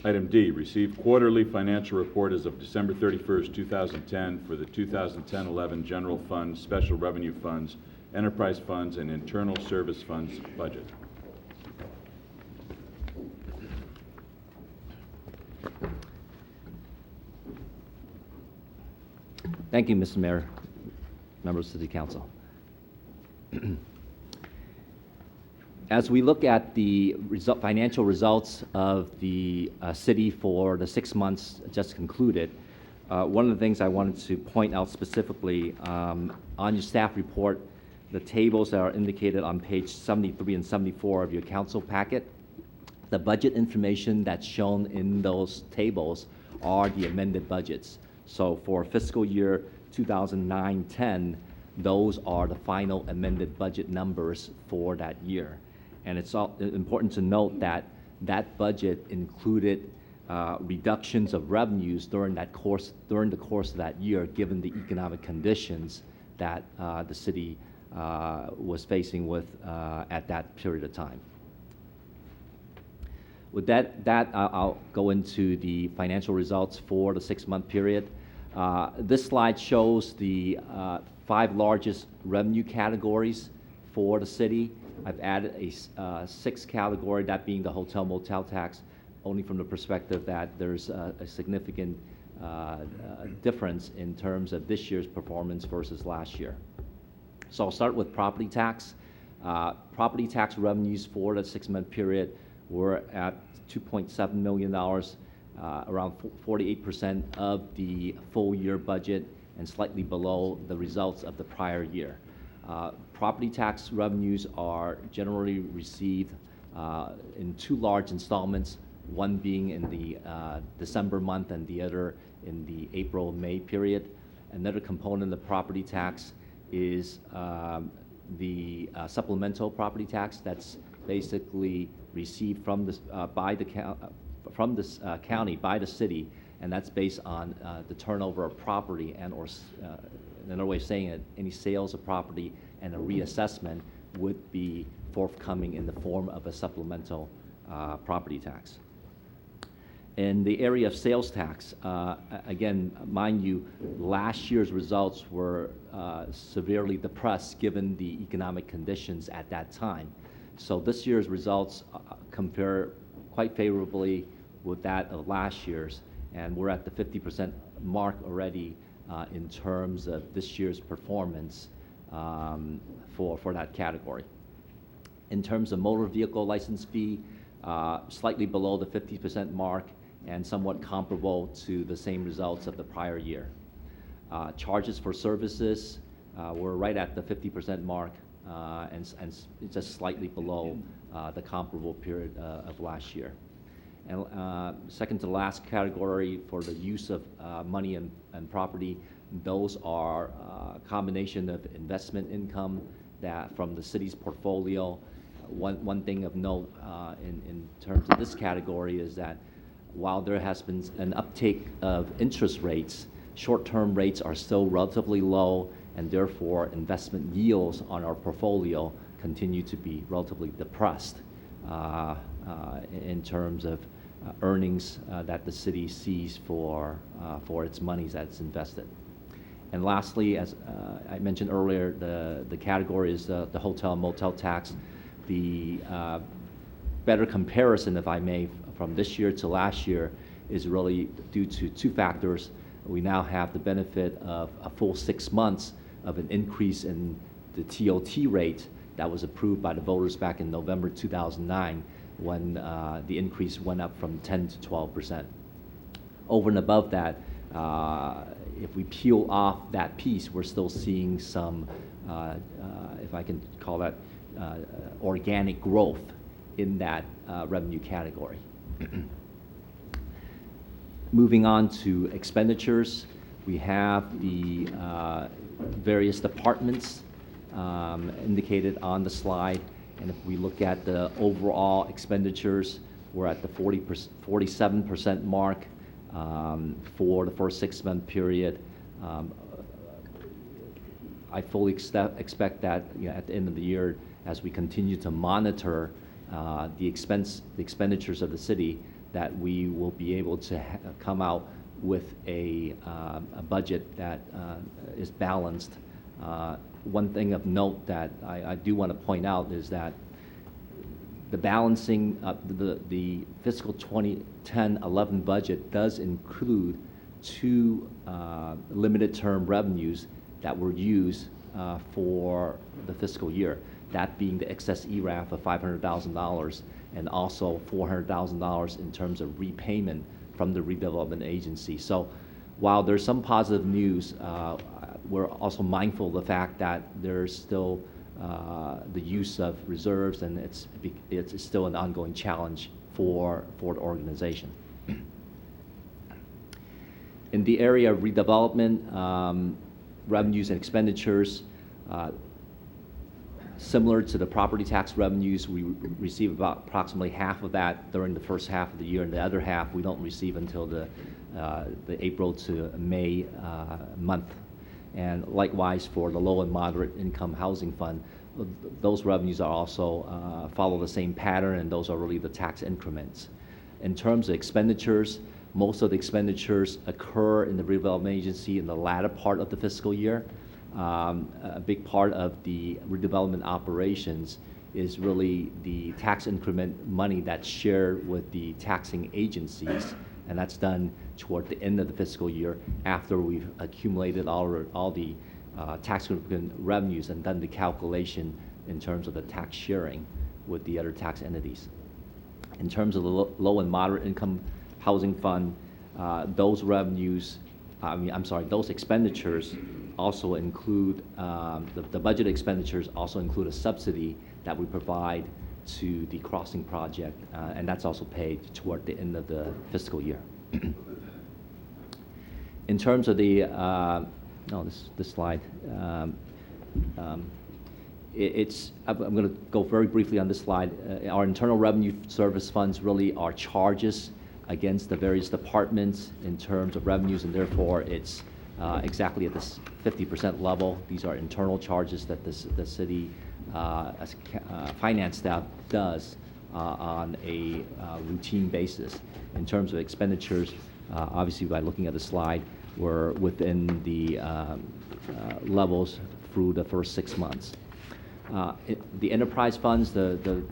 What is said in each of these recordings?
Item D, receive quarterly financial report as of December 31st, 2010 for the 2010-11 general fund, special revenue funds, enterprise funds, and internal service funds budget. Thank you, Mr. Mayor, members of the City Council. As we look at the financial results of the city for the 6 months just concluded, one of the things I wanted to point out specifically on your staff report, the tables that are indicated on page 73 and 74 of your council packet, the budget information that's shown in those tables are the amended budgets. So for fiscal year 2009-10, those are the final amended budget numbers for that year. And it's important to note that that budget included reductions of revenues during the course of that year, given the economic conditions that the city was facing with at that period of time. With that, I'll go into the financial results for the 6-month period. This slide shows the 5 largest revenue categories for the city. I've added a 6th category, that being the hotel motel tax, only from the perspective that there's a significant difference in terms of this year's performance versus last year. So I'll start with property tax. Property tax revenues for the 6-month period were at $2.7 million, around 48% of the full year budget and slightly below the results of the prior year. Property tax revenues are generally received in 2 large installments, one being in the December month and the other in the April-May period. Another component of property tax is the supplemental property tax that's basically received from this county by the city, and that's based on the turnover of property and or another way of saying it, any sales of property and a reassessment would be forthcoming in the form of a supplemental property tax. In the area of sales tax, again, mind you, last year's results were severely depressed given the economic conditions at that time. So this year's results compare quite favorably with that of last year's, and we're at the 50% mark already in terms of this year's performance for that category. In terms of motor vehicle license fee, slightly below the 50% mark and somewhat comparable to the same results of the prior year. Charges for services were right at the 50% mark and just slightly below the comparable period of last year. And second to last category for the use of money and property, those are a combination of investment income that from the city's portfolio. One thing of note in terms of this category is that while there has been an uptake of interest rates, short-term rates are still relatively low, and therefore investment yields on our portfolio continue to be relatively depressed in terms of earnings that the city sees for its monies that's invested. And lastly, as I mentioned earlier, the category is the hotel motel tax. The better comparison, if I may, from this year to last year is really due to 2 factors. We now have the benefit of a full 6 months of an increase in the TOT rate that was approved by the voters back in November 2009 when the increase went up from 10 to 12%. Over and above that, if we peel off that piece, we're still seeing some, if I can call that, organic growth in that revenue category. Moving on to expenditures, we have the various departments indicated on the slide, and if we look at the overall expenditures, we're at the 47% mark for the first 6-month period. I fully expect that at the end of the year, as we continue to monitor the expenditures of the city, that we will be able to come out with a budget that is balanced. One thing of note that I do want to point out is that the balancing, the fiscal 2010-11 budget does include two limited term revenues that were used for the fiscal year, that being the excess ERAF of $500,000 and also $400,000 in terms of repayment from the redevelopment agency. So while there's some positive news, we're also mindful of the fact that there's still the use of reserves, and it's still an ongoing challenge for the organization. In the area of redevelopment, revenues and expenditures, similar to the property tax revenues, we receive about approximately half of that during the first half of the year, and the other half we don't receive until the April to May month. And likewise for the low and moderate income housing fund, those revenues are also follow the same pattern, and those are really the tax increments. In terms of expenditures, most of the expenditures occur in the redevelopment agency in the latter part of the fiscal year. A big part of the redevelopment operations is really the tax increment money that's shared with the taxing agencies, and that's done toward the end of the fiscal year after we've accumulated all the tax increment revenues and done the calculation in terms of the tax sharing with the other tax entities. In terms of the low and moderate income housing fund, those revenues, those expenditures also include, the budget expenditures also include a subsidy that we provide to the crossing project, and that's also paid toward the end of the fiscal year. In terms of the, this slide, I'm going to go very briefly on this slide. Our internal revenue service funds really are charges against the various departments in terms of revenues, and therefore it's exactly at this 50% level. These are internal charges that the city finance staff does on a routine basis. In terms of expenditures, obviously by looking at the slide, we're within the levels through the first 6 months. The enterprise funds, the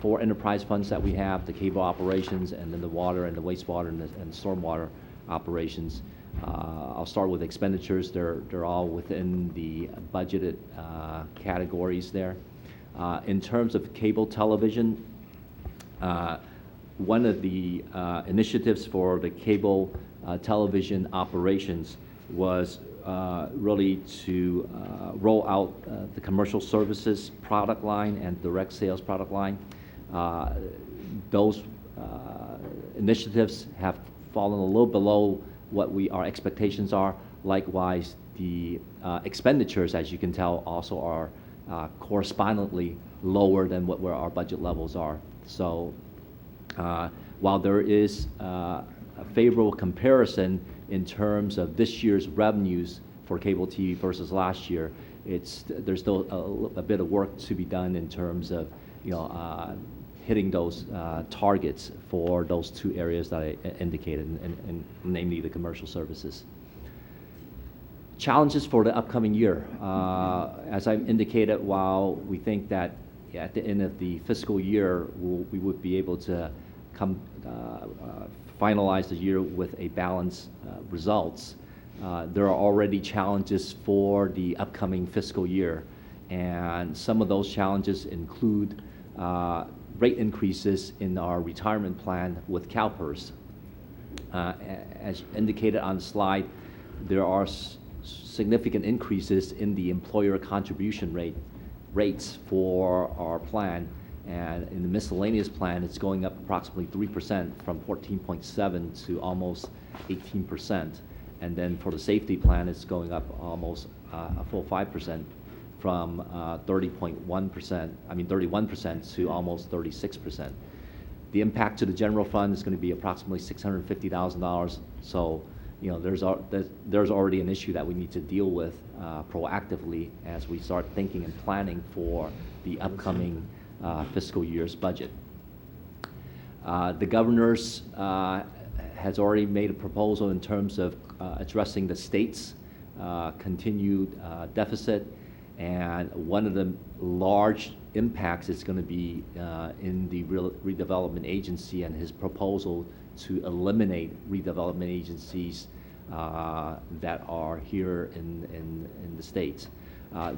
four enterprise funds that we have, the cable operations, and then the water and the wastewater and stormwater operations. I'll start with expenditures. They're all within the budgeted categories there. In terms of cable television, one of the initiatives for the cable television operations was really to roll out the commercial services product line and direct sales product line. Those initiatives have fallen a little below what our expectations are. Likewise, the expenditures, as you can tell, also are correspondingly lower than where our budget levels are. So while there is a favorable comparison in terms of this year's revenues for cable TV versus last year, there's still a bit of work to be done in terms of hitting those targets for those two areas that I indicated, and namely the commercial services. Challenges for the upcoming year. As I indicated, while we think that at the end of the fiscal year we would be able to finalize the year with a balanced results, there are already challenges for the upcoming fiscal year, and some of those challenges include rate increases in our retirement plan with CalPERS. As indicated on the slide, there are significant increases in the employer contribution rates for our plan, and in the miscellaneous plan it's going up approximately 3% from 14.7 to almost 18%, and then for the safety plan it's going up almost a full 5% from 31% to almost 36%. The impact to the general fund is going to be approximately $650,000. So, there's already an issue that we need to deal with proactively as we start thinking and planning for the upcoming fiscal year's budget. The governor's has already made a proposal in terms of addressing the state's continued deficit, and one of the large impacts is going to be in the redevelopment agency and his proposal to eliminate redevelopment agencies that are here in the States.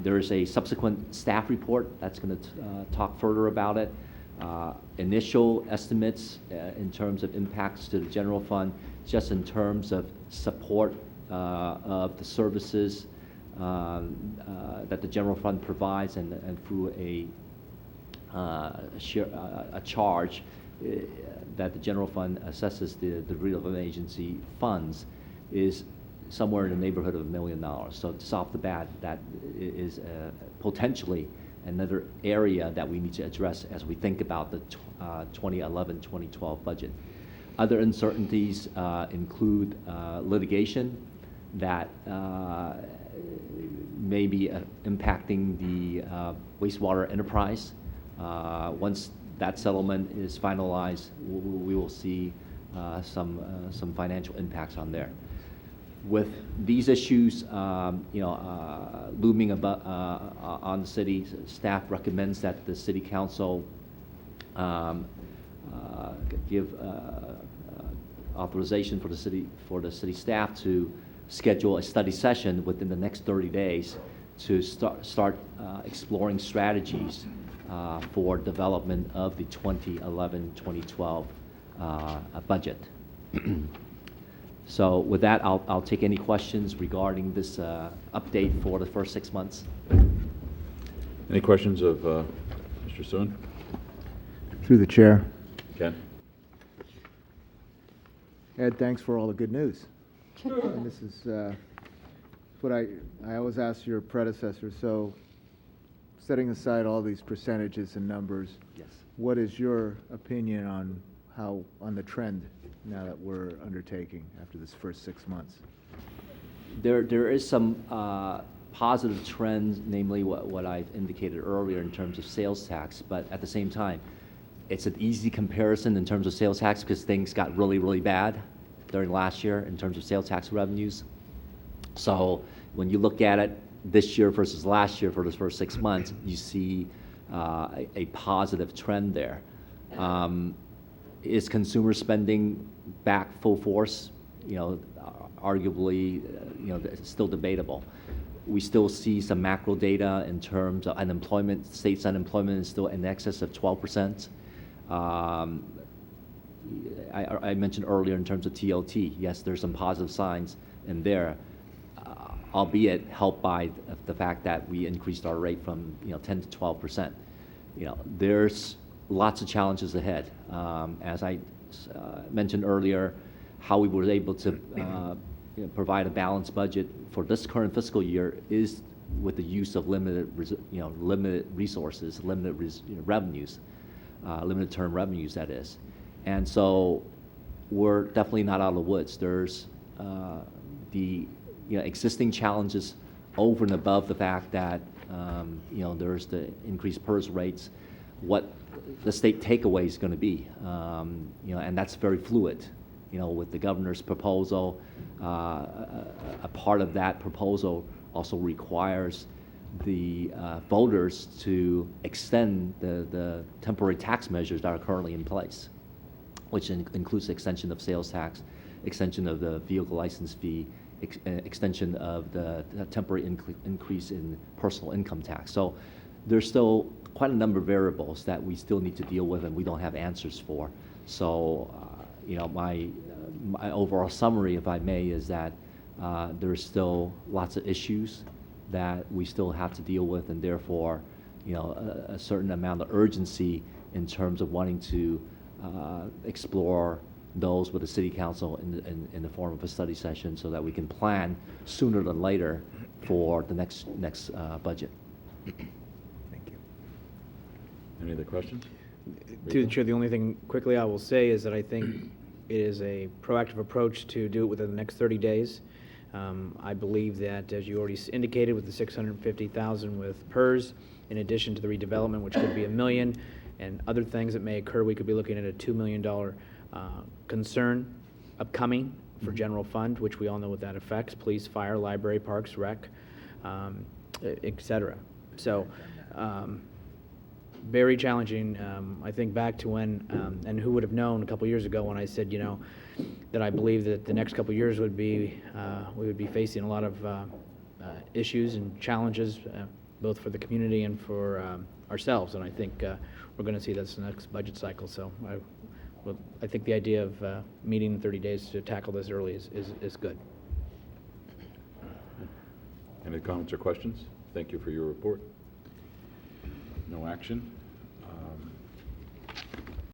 There is a subsequent staff report that's going to talk further about it. Initial estimates in terms of impacts to the general fund, just in terms of support of the services that the general fund provides, and through a charge that the general fund assesses the redevelopment agency funds, is somewhere in the neighborhood of $1 million. So just off the bat, that is potentially another area that we need to address as we think about the 2011-2012 budget. Other uncertainties include litigation that may be impacting the wastewater enterprise. Once that settlement is finalized, we will see some financial impacts on there. With these issues, looming on the city, staff recommends that the city council give authorization for the city staff to schedule a study session within the next 30 days to start exploring strategies for development of the 2011-2012 budget. So with that, I'll take any questions regarding this update for the first 6 months. Any questions of Mr. Soon? Through the chair. Ken? Ed, thanks for all the good news. And this is what I always ask your predecessor. So setting aside all these percentages and numbers, Yes. what is your opinion on the trend now that we're undertaking after this first 6 months? There is some positive trends, namely what I've indicated earlier in terms of sales tax, but at the same time, it's an easy comparison in terms of sales tax because things got really, really bad during last year in terms of sales tax revenues. So when you look at it this year versus last year for the first 6 months, you see a positive trend there. Is consumer spending back full force? Arguably, it's still debatable. We still see some macro data in terms of unemployment. State's unemployment is still in excess of 12%. I mentioned earlier in terms of TLT, yes, there's some positive signs in there, albeit helped by the fact that we increased our rate from 10 to 12%. There's lots of challenges ahead. As I mentioned earlier, how we were able to provide a balanced budget for this current fiscal year is with the use of limited resources, limited revenues, limited term revenues, that is. And so we're definitely not out of the woods. There's the existing challenges over and above the fact that there's the increased PERS rates, what the state takeaway is going to be, and that's very fluid. With the governor's proposal, a part of that proposal also requires the voters to extend the temporary tax measures that are currently in place, which includes the extension of sales tax, extension of the vehicle license fee, extension of the temporary increase in personal income tax. So there's still quite a number of variables that we still need to deal with and we don't have answers for. So, my overall summary, if I may, is that there's still lots of issues that we still have to deal with, and therefore, a certain amount of urgency in terms of wanting to explore those with the city council in the form of a study session so that we can plan sooner than later for the next budget. Thank you. Any other questions? Through the chair, the only thing quickly I will say is that I think it is a proactive approach to do it within the next 30 days. I believe that, as you already indicated, with the $650,000 with PERS, in addition to the redevelopment, which could be $1 million, and other things that may occur, we could be looking at a $2 million concern upcoming for general fund, which we all know what that affects: police, fire, library, parks, rec, et cetera. So, very challenging. I think back to when, and who would have known a couple years ago when I said, that I believe that the next couple years would be, we would be facing a lot of issues and challenges, both for the community and for ourselves. And I think we're going to see this next budget cycle. So I think the idea of meeting in 30 days to tackle this early is good. Any comments or questions? Thank you for your report. No action.